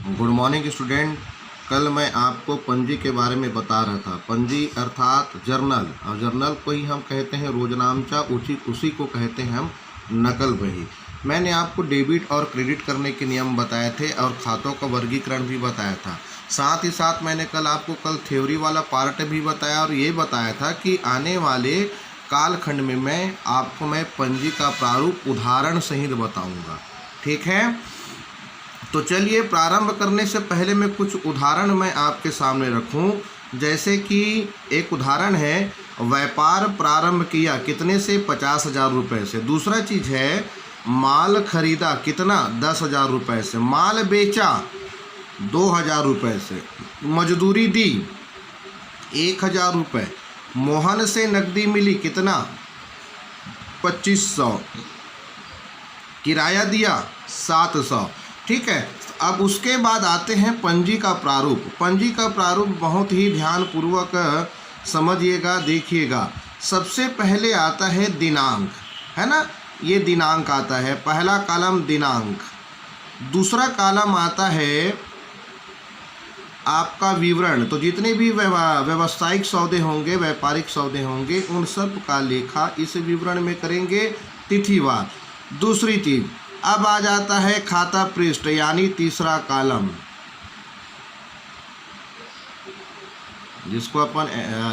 Good morning student. कल मैं आपको पंजी के बारे में बता रहा था। पंजी अर्थात जर्नल, और जर्नल को ही हम कहते हैं रोजनामचा, उसी को कहते हैं हम नकल बही। मैंने आपको डेबिट और क्रेडिट करने के नियम बताए थे और खातों का वर्गीकरण भी बताया था। साथ ही साथ मैंने कल थ्योरी वाला पार्ट भी बताया और ये बताया था कि आने वाले कालखंड में मैं पंजी का प्रारूप उदाहरण सहित बताऊंगा। ठीक है, तो चलिए प्रारंभ करने से पहले मैं कुछ उदाहरण मैं आपके सामने रखूं। जैसे कि एक उदाहरण है, व्यापार प्रारंभ किया कितने से, 50,000 रुपये से। दूसरा चीज़ है माल खरीदा कितना, 10,000 रुपये से। माल बेचा 2,000 रुपये से। मजदूरी दी 1,000 रुपये। मोहन से नकदी मिली कितना, 2500। किराया दिया 700। ठीक है, अब उसके बाद आते हैं पंजी का प्रारूप। पंजी का प्रारूप बहुत ही ध्यानपूर्वक समझिएगा, देखिएगा। सबसे पहले आता है दिनांक, है ना, ये दिनांक आता है, पहला कॉलम दिनांक। दूसरा कॉलम आता है आपका विवरण। तो जितने भी व्यावसायिक सौदे होंगे, व्यापारिक सौदे होंगे, उन सब का लेखा इस विवरण में करेंगे तिथिवार। दूसरी चीज़, अब आ जाता है खाता पृष्ठ, यानी तीसरा कॉलम, जिसको अपन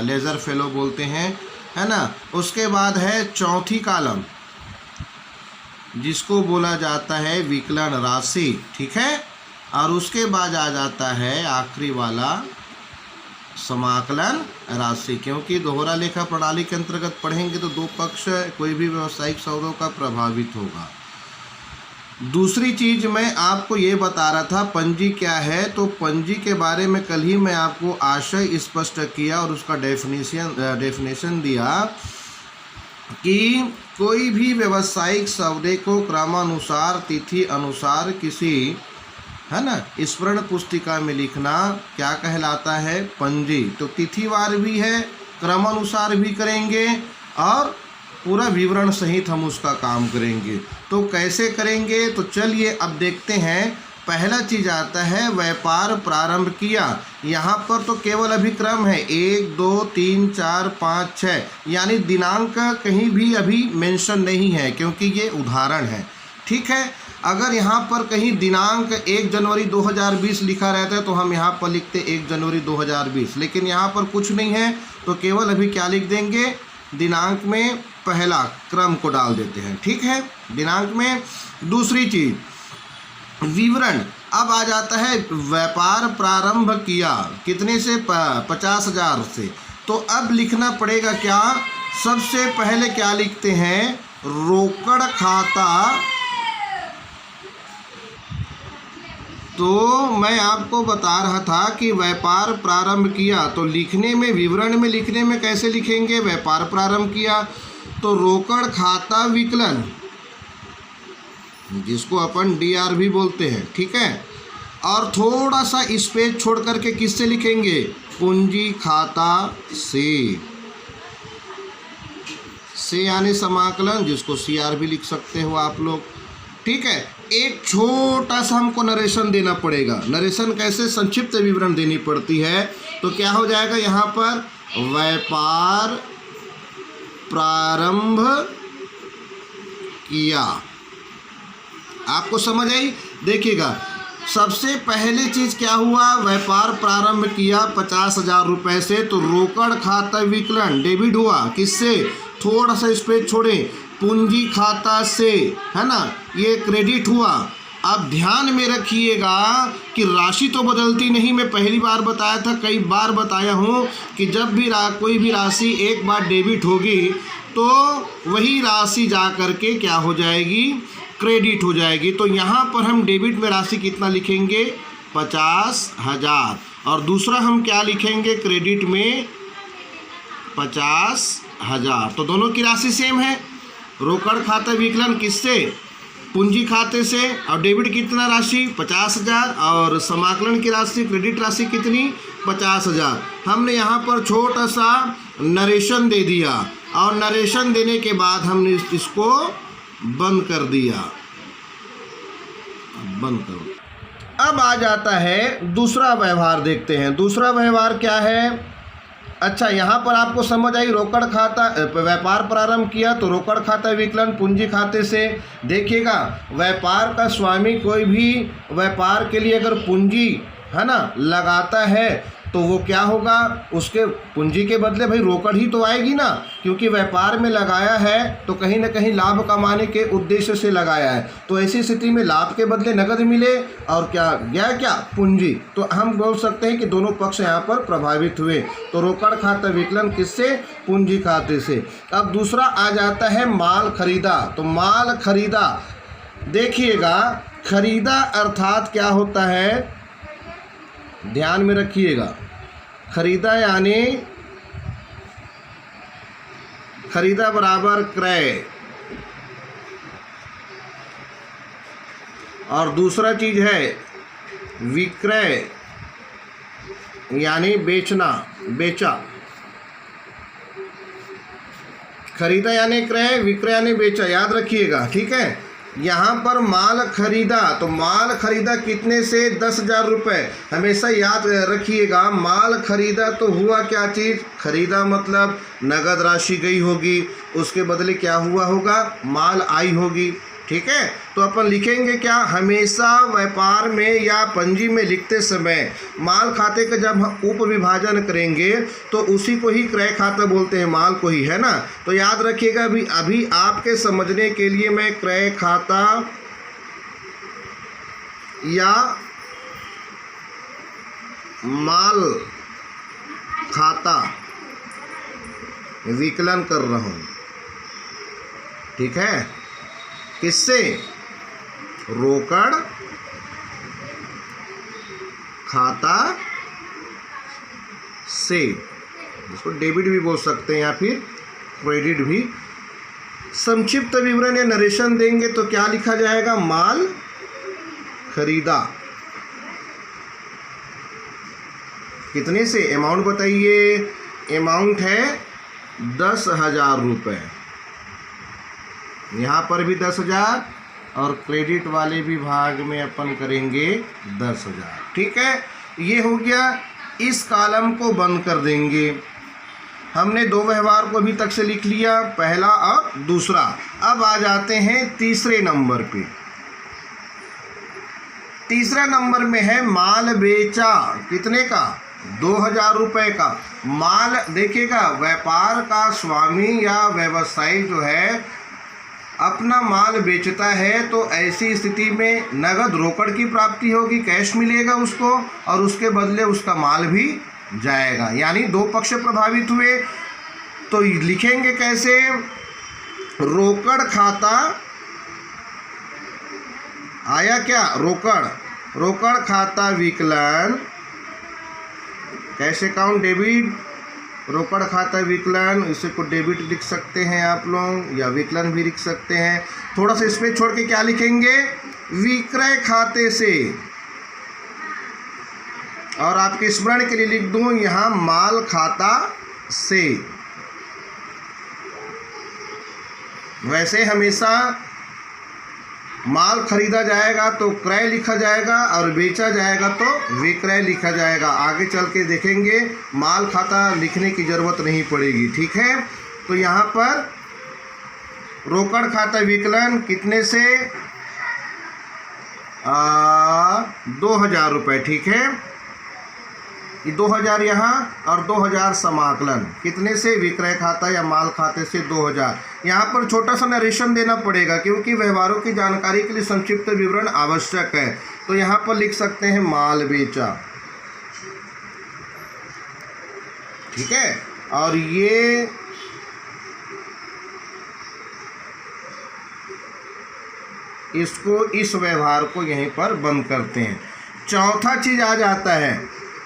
लेजर फेलो बोलते हैं, है ना। उसके बाद है चौथी कॉलम, जिसको बोला जाता है विकलन राशि। ठीक है, और उसके बाद आ जाता है आखिरी वाला समाकलन राशि। क्योंकि दोहरा लेखा प्रणाली के अंतर्गत पढ़ेंगे तो दो पक्ष कोई भी व्यावसायिक सौदों का प्रभावित होगा। दूसरी चीज़ मैं आपको ये बता रहा था पंजी क्या है। तो पंजी के बारे में कल ही मैं आपको आशय स्पष्ट किया और उसका डेफिनेशन दिया कि कोई भी व्यावसायिक सौदे को क्रमानुसार, तिथि अनुसार किसी, है ना, स्मरण पुस्तिका में लिखना क्या कहलाता है, पंजी। तो तिथिवार भी है, क्रमानुसार भी करेंगे और पूरा विवरण सहित हम उसका काम करेंगे। तो कैसे करेंगे, तो चलिए अब देखते हैं। पहला चीज़ आता है व्यापार प्रारंभ किया। यहाँ पर तो केवल अभी क्रम है 1 2 3 4 5 6, यानी दिनांक कहीं भी अभी मेंशन नहीं है, क्योंकि ये उदाहरण है। ठीक है, अगर यहाँ पर कहीं दिनांक 1 जनवरी 2020 लिखा रहता है तो हम यहाँ पर लिखते 1 जनवरी 2020, लेकिन यहाँ पर कुछ नहीं है तो केवल अभी क्या लिख देंगे, दिनांक में पहला क्रम को डाल देते हैं। ठीक है, दिनांक में। दूसरी चीज विवरण, अब आ जाता है व्यापार प्रारंभ किया कितने से, 50,000 से। तो अब लिखना पड़ेगा क्या, सबसे पहले क्या लिखते हैं, रोकड़ खाता। तो मैं आपको बता रहा था कि व्यापार प्रारंभ किया, तो लिखने में, विवरण में लिखने में कैसे लिखेंगे, व्यापार प्रारंभ किया तो रोकड़ खाता विकलन, जिसको अपन DR भी बोलते हैं। ठीक है, और थोड़ा सा स्पेस छोड़ करके किससे लिखेंगे, पूंजी खाता से यानी समाकलन, जिसको CR भी लिख सकते हो आप लोग। ठीक है, एक छोटा सा हमको नरेशन देना पड़ेगा। नरेशन कैसे, संक्षिप्त विवरण देनी पड़ती है। तो क्या हो जाएगा, यहाँ पर व्यापार प्रारंभ किया। आपको समझ आई, देखिएगा। सबसे पहले चीज क्या हुआ, व्यापार प्रारंभ किया 50,000 रुपये से, तो रोकड़ खाता विकलन डेबिट हुआ किससे, थोड़ा सा स्पेस छोड़े, पूंजी खाता से, है ना, ये क्रेडिट हुआ। अब ध्यान में रखिएगा कि राशि तो बदलती नहीं। मैं पहली बार बताया था, कई बार बताया हूँ कि जब भी कोई भी राशि एक बार डेबिट होगी तो वही राशि जा करके क्या हो जाएगी, क्रेडिट हो जाएगी। तो यहाँ पर हम डेबिट में राशि कितना लिखेंगे, 50,000, और दूसरा हम क्या लिखेंगे, क्रेडिट में 50,000। तो दोनों की राशि सेम है। रोकड़ खाता विकलन किससे, पूंजी खाते से, और डेबिट कितना राशि 50,000, और समाकलन की राशि, क्रेडिट राशि कितनी, 50,000। हमने यहाँ पर छोटा सा नरेशन दे दिया, और नरेशन देने के बाद हमने इसको बंद कर दिया, बंद करो। अब आ जाता है दूसरा व्यवहार, देखते हैं दूसरा व्यवहार क्या है। अच्छा, यहाँ पर आपको समझ आई, रोकड़ खाता व्यापार प्रारंभ किया तो रोकड़ खाता विकलन पूंजी खाते से। देखिएगा, व्यापार का स्वामी कोई भी व्यापार के लिए अगर पूंजी है ना लगाता है तो वो क्या होगा, उसके पूंजी के बदले भाई रोकड़ ही तो आएगी ना, क्योंकि व्यापार में लगाया है तो कहीं ना कहीं लाभ कमाने के उद्देश्य से लगाया है। तो ऐसी स्थिति में लाभ के बदले नगद मिले और क्या गया, क्या पूंजी। तो हम बोल सकते हैं कि दोनों पक्ष यहाँ पर प्रभावित हुए। तो रोकड़ खाता विकलन किससे, पूंजी खाते से। अब दूसरा आ जाता है माल खरीदा। तो माल खरीदा, देखिएगा खरीदा अर्थात क्या होता है, ध्यान में रखिएगा। खरीदा यानी खरीदा बराबर क्रय, और दूसरा चीज है विक्रय यानी बेचना, बेचा। खरीदा यानी क्रय, विक्रय यानी बेचा, याद रखिएगा, ठीक है। यहाँ पर माल खरीदा, तो माल खरीदा कितने से, 10,000 रुपये। हमेशा याद रखिएगा, माल खरीदा तो हुआ क्या चीज़, खरीदा मतलब नगद राशि गई होगी, उसके बदले क्या हुआ होगा, माल आई होगी, ठीक है। तो अपन लिखेंगे क्या, हमेशा व्यापार में या पंजी में लिखते समय माल खाते का जब हम उप विभाजन करेंगे तो उसी को ही क्रय खाता बोलते हैं, माल को ही, है ना। तो याद रखिएगा, अभी आपके समझने के लिए मैं क्रय खाता या माल खाता विकलन कर रहा हूँ, ठीक है। किससे, रोकड़ खाता से, इसको डेबिट भी बोल सकते हैं या फिर क्रेडिट भी। संक्षिप्त विवरण या नरेशन देंगे तो क्या लिखा जाएगा, माल खरीदा कितने से, अमाउंट बताइए, अमाउंट है 10,000 रुपये। यहाँ पर भी 10,000 और क्रेडिट वाले भी भाग में अपन करेंगे 10,000, ठीक है। ये हो गया, इस कॉलम को बंद कर देंगे। हमने दो व्यवहार को अभी तक से लिख लिया, पहला और दूसरा। अब आ जाते हैं तीसरे नंबर पे। तीसरा नंबर में है माल बेचा, कितने का, 2,000 रुपये का माल। देखिएगा, व्यापार का स्वामी या व्यवसायी जो है अपना माल बेचता है तो ऐसी स्थिति में नगद रोकड़ की प्राप्ति होगी, कैश मिलेगा उसको, और उसके बदले उसका माल भी जाएगा, यानी दो पक्ष प्रभावित हुए। तो लिखेंगे कैसे, रोकड़ खाता आया क्या, रोकड़ खाता विकलन, कैश अकाउंट डेबिट, रोकड़ खाता विकलन, इसे को डेबिट लिख सकते हैं आप लोग या विकलन भी लिख सकते हैं। थोड़ा सा इसमें छोड़ के क्या लिखेंगे, विक्रय खाते से, और आपके स्मरण के लिए लिख दूं यहाँ माल खाता से। वैसे हमेशा माल खरीदा जाएगा तो क्रय लिखा जाएगा और बेचा जाएगा तो विक्रय लिखा जाएगा। आगे चल के देखेंगे माल खाता लिखने की ज़रूरत नहीं पड़ेगी, ठीक है। तो यहाँ पर रोकड़ खाता विकलन कितने से, 2,000 रुपये, ठीक है। 2,000 यहाँ और 2,000 समाकलन कितने से, विक्रय खाता या माल खाते से 2,000। यहाँ पर छोटा सा नरेशन देना पड़ेगा क्योंकि व्यवहारों की जानकारी के लिए संक्षिप्त विवरण आवश्यक है। तो यहाँ पर लिख सकते हैं माल बेचा, ठीक है। और ये इसको, इस व्यवहार को यहीं पर बंद करते हैं। चौथा चीज आ जाता है,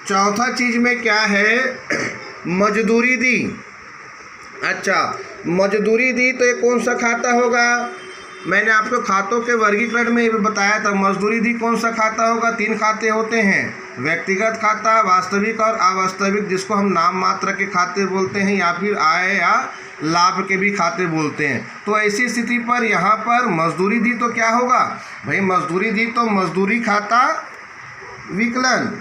चौथा चीज में क्या है, मजदूरी दी। अच्छा, मजदूरी दी तो ये कौन सा खाता होगा, मैंने आपको खातों के वर्गीकरण में बताया था। मजदूरी दी कौन सा खाता होगा, 3 खाते होते हैं, व्यक्तिगत खाता, वास्तविक और अवास्तविक, जिसको हम नाम मात्र के खाते बोलते हैं या फिर आय या लाभ के भी खाते बोलते हैं। तो ऐसी स्थिति पर यहाँ पर मजदूरी दी तो क्या होगा भाई, मजदूरी दी तो मजदूरी खाता विकलन।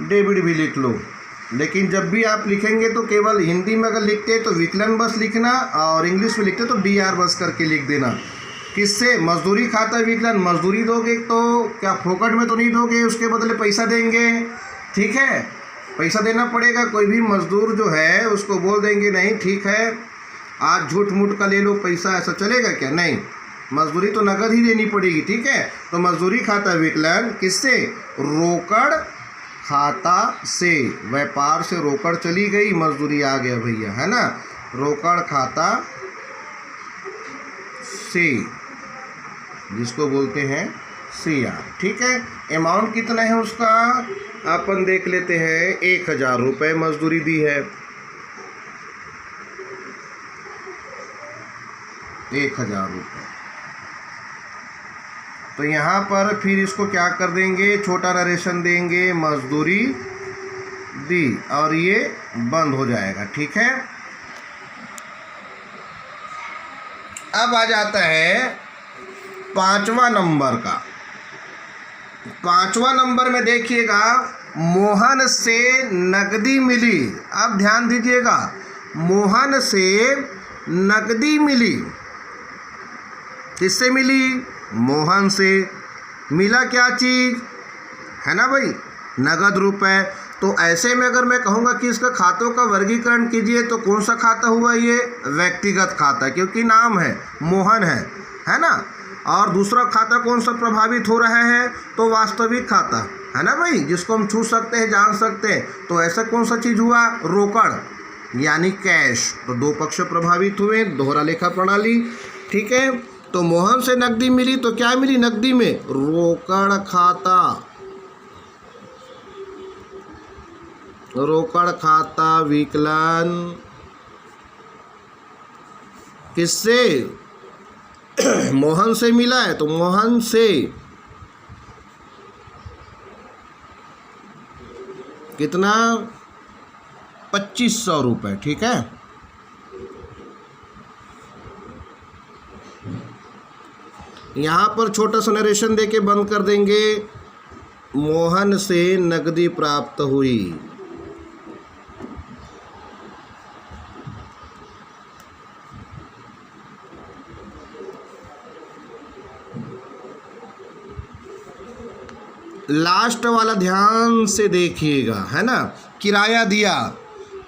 डेबिट भी लिख लो, लेकिन जब भी आप लिखेंगे तो केवल हिंदी में अगर लिखते हैं तो विकलन बस लिखना, और इंग्लिश में लिखते तो DR बस करके लिख देना। किससे? मजदूरी खाता विकलन। मजदूरी दोगे तो क्या फोकट में तो नहीं दोगे, उसके बदले पैसा देंगे, ठीक है, पैसा देना पड़ेगा। कोई भी मजदूर जो है उसको बोल देंगे नहीं ठीक है आज झूठ मूठ का ले लो पैसा, ऐसा चलेगा क्या? नहीं, मजदूरी तो नगद ही देनी पड़ेगी, ठीक है। तो मजदूरी खाता विकलन किससे? रोकड़ खाता से। व्यापार से रोकड़ चली गई, मजदूरी आ गया भैया, है ना। रोकड़ खाता से, जिसको बोलते हैं CR, ठीक है। अमाउंट कितना है उसका अपन देख लेते हैं। 1000 रुपये मजदूरी दी है, 1000 रुपये। तो यहाँ पर फिर इसको क्या कर देंगे, छोटा नरेशन देंगे, मजदूरी दी, और ये बंद हो जाएगा, ठीक है। अब आ जाता है 5वां नंबर का। 5वां नंबर में देखिएगा, मोहन से नकदी मिली। अब ध्यान दीजिएगा, मोहन से नकदी मिली। किससे मिली? मोहन से। मिला क्या चीज़, है ना भाई? नगद रुपए। तो ऐसे में अगर मैं कहूँगा कि इसका खातों का वर्गीकरण कीजिए तो कौन सा खाता हुआ ये? व्यक्तिगत खाता, क्योंकि नाम है मोहन है ना। और दूसरा खाता कौन सा प्रभावित हो रहा है? तो वास्तविक खाता, है ना भाई, जिसको हम छू सकते हैं, जान सकते हैं। तो ऐसा कौन सा चीज़ हुआ? रोकड़, यानी कैश। तो दो पक्ष प्रभावित हुए, दोहरा लेखा प्रणाली, ठीक है। तो मोहन से नकदी मिली, तो क्या मिली नकदी में? रोकड़ खाता। रोकड़ खाता विकलन किससे? मोहन से मिला है, तो मोहन से कितना? 2500 रुपये, ठीक है। यहाँ पर छोटा सा नरेशन देके बंद कर देंगे। मोहन से नकदी प्राप्त हुई। लास्ट वाला ध्यान से देखिएगा, है ना। किराया दिया।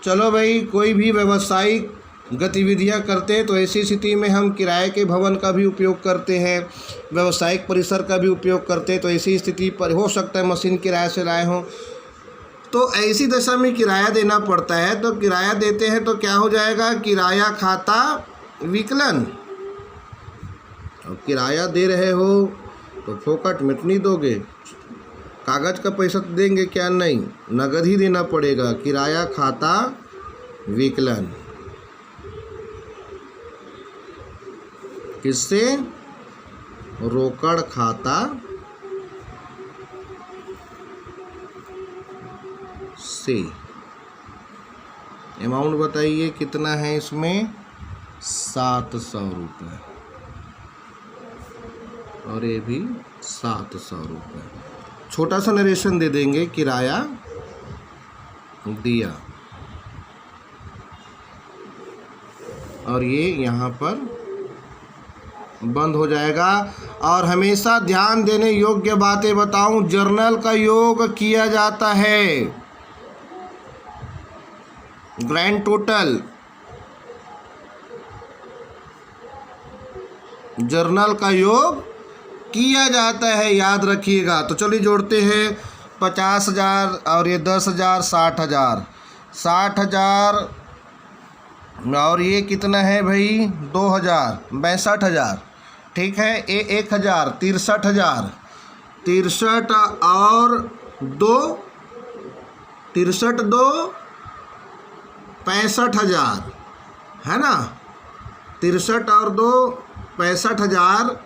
चलो भाई, कोई भी व्यावसायिक गतिविधियां करते हैं तो ऐसी स्थिति में हम किराए के भवन का भी उपयोग करते हैं, व्यावसायिक परिसर का भी उपयोग करते हैं। तो ऐसी स्थिति पर हो सकता है मशीन किराए से लाए हों, तो ऐसी दशा में किराया देना पड़ता है। तो किराया देते हैं तो क्या हो जाएगा? किराया खाता विकलन। अब किराया दे रहे हो तो फोकट में नहीं दोगे, कागज़ का पैसा तो देंगे क्या? नहीं, नगद ही देना पड़ेगा। किराया खाता विकलन किससे? रोकड़ खाता से। अमाउंट बताइए कितना है इसमें? 700 रुपये, और ये भी 700 रुपये। छोटा सा नरेशन दे देंगे, किराया दिया, और ये यहाँ पर बंद हो जाएगा। और हमेशा ध्यान देने योग्य बातें बताऊं, जर्नल का योग किया जाता है। ग्रैंड टोटल जर्नल का योग किया जाता है, याद रखिएगा। तो चलिए जोड़ते हैं। 50,000 और ये 10,000, 60,000, 60,000 और ये कितना है भाई? 2,000, 62,000, ठीक है। ये 1,000, 63,000, 63 और 2, 63 2 65,000, है ना। 63 और 2 65,000,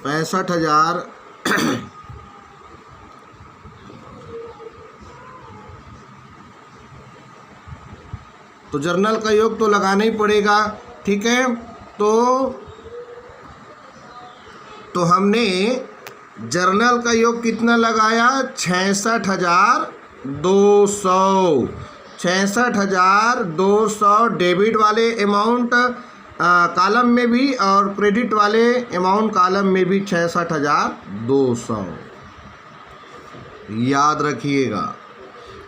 65,000 तो तो जर्नल का योग तो लगाना ही पड़ेगा। ठीक है, तो हमने जर्नल का योग कितना लगाया, 66,200। 66,200 डेबिट वाले अमाउंट कॉलम में भी और क्रेडिट वाले अमाउंट कॉलम में भी 66,200 याद रखिएगा।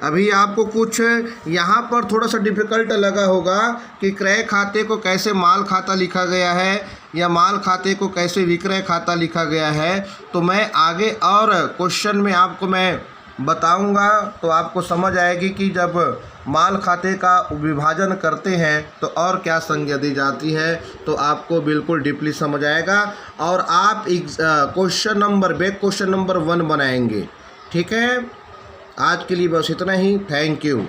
अभी आपको कुछ यहाँ पर थोड़ा सा डिफ़िकल्ट लगा होगा कि क्रय खाते को कैसे माल खाता लिखा गया है या माल खाते को कैसे विक्रय खाता लिखा गया है। तो मैं आगे और क्वेश्चन में आपको मैं बताऊंगा, तो आपको समझ आएगी कि जब माल खाते का विभाजन करते हैं तो और क्या संज्ञा दी जाती है, तो आपको बिल्कुल डीपली समझ आएगा और आप क्वेश्चन नंबर 1 बनाएंगे। ठीक है, आज के लिए बस इतना ही। Thank you.